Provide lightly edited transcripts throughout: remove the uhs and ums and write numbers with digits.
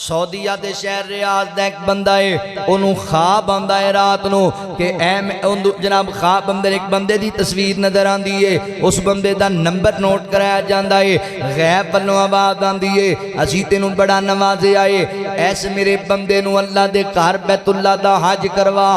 سعودیہ دے شہر ریاض دا ایک بندہ ہے، انہوں خواب آندہ ہے رات نو کہ جناب خواب اندر ایک بندے دی تصویر نظر آن دیئے، اس بندے دا نمبر نوٹ کرایا جاندہ ہے، غیب پلوں آباد آن دیئے، اسی تینوں بڑا نوازے آئے، ایسے میرے بندے نو اللہ دے گھر بیت اللہ دا حج کروا،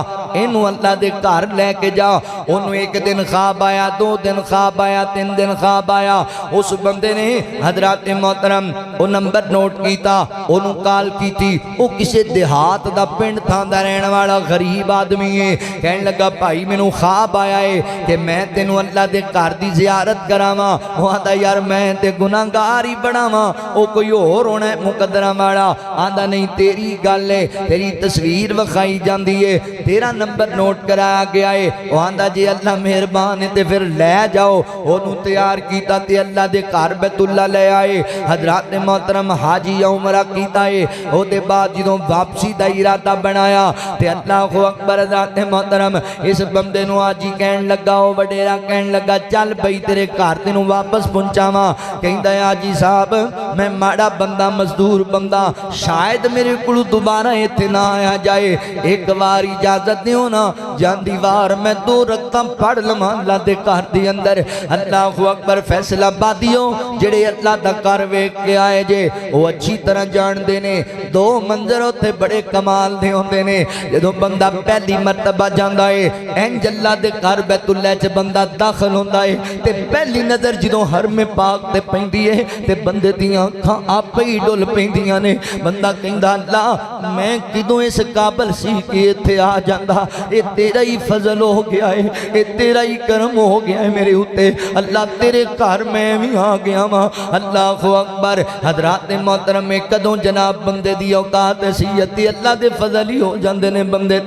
انہوں اللہ دے گھر لے کے جا، انہوں ایک دن خواب آیا، 2 دن خواب آیا، 3 دن خواب آیا، اس بندے نے حضرات محترم وہ نمبر نوٹ کیتا، انہوں کال کی تھی، وہ کسے دیہات دا پنڈ تھا دا رہن والا غریب آدمی ہے، کہنے لگا بھائی میں نو خواب آیا ہے کہ میں تینوں اللہ دے گھر دی زیارت کراما، وہ آدھا یار میں تے گناہگاری بڑھاما، وہ کوئی اور ہونا ہے مقدرہ والا، آدھا نہیں تیری گل ہے، تیری تصویر وکھائی جاندی ہے، تیرا نمبر نوٹ کرایا گیا ہے، وہ آدھا جی اللہ مہربان ہے تے پھر لے جاؤ، انہوں تیار کیتا تے اللہ دے گھر بیت اللہ لے آئے، حضرات محترم حاجی عمرہ کیتا ہے، وہ دے بعد جدوں واپسی دا ارادہ بنایا تے اللہ اکبر حضرات محترم اس بندے نو آجی کہن لگا، وہ وڈیرا کہن لگا چل بھئی تیرے گھر تینوں واپس پہنچاواں، کہندا ہے آجی صاحب میں ماڑا بندہ مزدور بندہ، شاید میرے کلو دوبارہ ایتھے نہ آیا جائے، ایک بار اجازت دیو نا جاندی وار میں 2 رکعتاں پڑھ لواں اللہ دے گھر دی اندر۔ اللہ اکبر فیصلہ بادیو جڑے اللہ دا گھر ویکھ کے آئے جے وہ اچھی طرح جان دینے، 2 منظر ہوتے بڑے کمال دے ہوندے نے، جدوں بندہ پہلی مرتبہ جاندہ ہے انج اللہ دے گھر بیت اللہ چ بندہ داخل ہوندہ ہے تے پہلی نظر جدوں حرم پاک تے پیندی ہے تے بندے دیاں آنکھاں آپ ہی ڈول پیندیاں نے، بندہ کہندا اللہ میں کدوں اس قابل سی کہ ایتھے آ جاندا، اے تیرا ہی فضل ہو گیا ہے، اے تیرا ہی کرم ہو گیا ہے میرے ہوتے، اللہ تیرے گھر میں بھی آ گیا ماں۔ اللہ اکبر حضرات محترم میں کدوں جناب بندے دی اوقات سیدی اللہ دے فضل ہی ہو جاندے نے بندے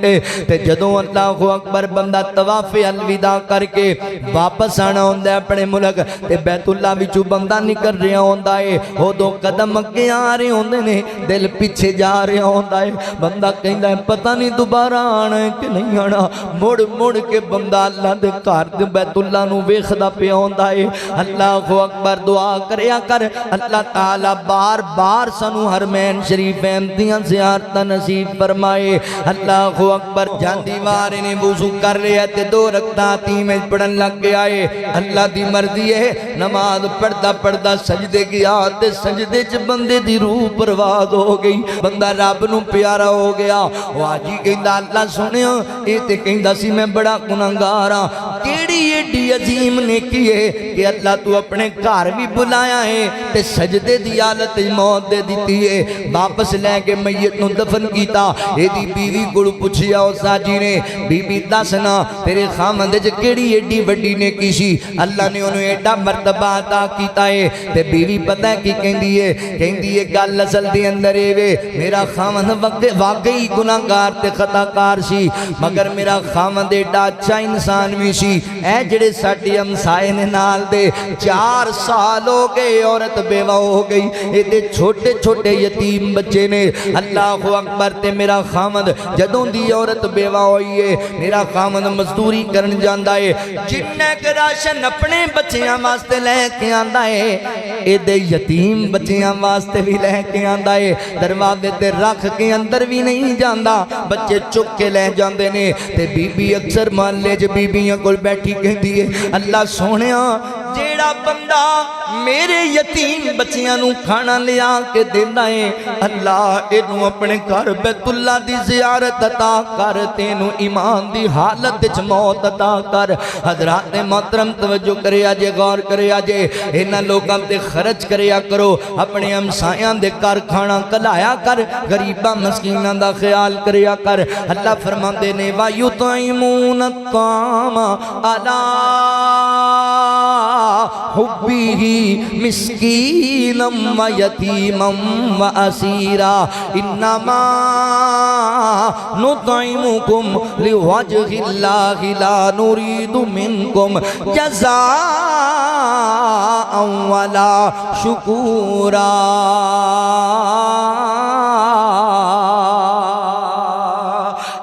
تے جدوں اللہ اکبر بندہ طواف الوداع کر کے واپس آنا ہوندہ ہے اپنے ملک تے بیت اللہ وچوں بندہ نکل رہا ہوندہ ہے، وہ 2 قدم اگے آ رہے ہوندے نے، دل پیچھے جا رہا ہوندہ ہے، بندہ کہندا ہے پتہ نہیں دوبارہ آنا ہے کہ نہیں آنا، مڑ مڑ کے بندہ اللہ دے گھر دے بیت اللہ نو ویکھدا پیا ہوندہ ہے۔ اللہ اکبر دعا کریا کر اللہ تعالی بار بار سنو حرمین شریفین دیاں زیارتاں نصیب فرمائے۔ اللہ اکبر جاندی وارے نے وضو کر لیا تے 2 رکعتاں میں پڑھن لگ گیا ہے، اللہ دی مرضی ہے، نماز پڑھدا پڑھدا سجدے گیا تے سجدے چ بندے دی روح پرواز ہو گئی، بندہ رب نو پیارا ہو گیا، وہ آجی کہندا اللہ سنیا اے تے کہندا سی میں بڑا گناہگار ہاں، کیڑی ایڈی عظیم نیکی ہے کہ اللہ تو اپنے گھر بھی بلایا ہے تے سجدے دی حالت موت دے دیتی ہے، واپس لے کے میت نو دفن کیتا، اے دی بیوی کو پوچھیا اس آجی نے بی بی دسنا تیرے خامد وچ کیڑی ایڈی وڈی نیکی سی اللہ نے انہوں ایڈا مرتبہ عطا کیتا ہے تے بیوی پتہ ہے کی کہندی ہے گل اصل دی اندر اے میرا خامد واقعی گناہگار تے خطا کار سی مگر میرا خامد ایڈا اچھا انسان بھی سی، اے جڑے ساڈی ہمسائے نے نال دے 4 سال ہو گئے عورت بیوہ ہو گئی، اے دے چھوٹے چھوٹے یتیم بچے نے، اللہ اکبر تے میرا خامد جدوں دی عورت بیوہ ہوئی ہے میرا خامد مزدوری کرن جاندا ہے، جنہ کے راشن اپنے بچیاں واسطے لے کے آندا ہے اے دے یتیم بچیاں واسطے بھی لے کے آندا ہے، دروازے تے رکھ کے اندر بھی نہیں جاندا، بچے چک کے لے جاندے نے تے بی بی اکثر محلے چ بیبیاں کول بیٹھی کہندی ہے اللہ سونیا جیڑا بندہ میرے یتیم بچیاں نو کھانا لیا کے دینا ہے اللہ انہوں اپنے گھر بیت اللہ دی زیارت عطا کر، تینوں ایمان دی حالت وچ موت عطا کر۔ حضرات محترم توجہ کریا جے، غور کریا جے، انہاں لوکاں تے خرچ کریا کرو، اپنے ہمسایاں دے گھر کھانا کلایا کر، غریباں مسکیناں دا خیال کریا کر۔ اللہ فرماندے نے وَيُطْعِمُونَ الطَّعَامَ عَلَىٰ حُبِّهِ مسکینا و یتیما و اسیرا انما نطعمکم لوجہ اللہ لا نرید منکم جزاء ولا شکورا۔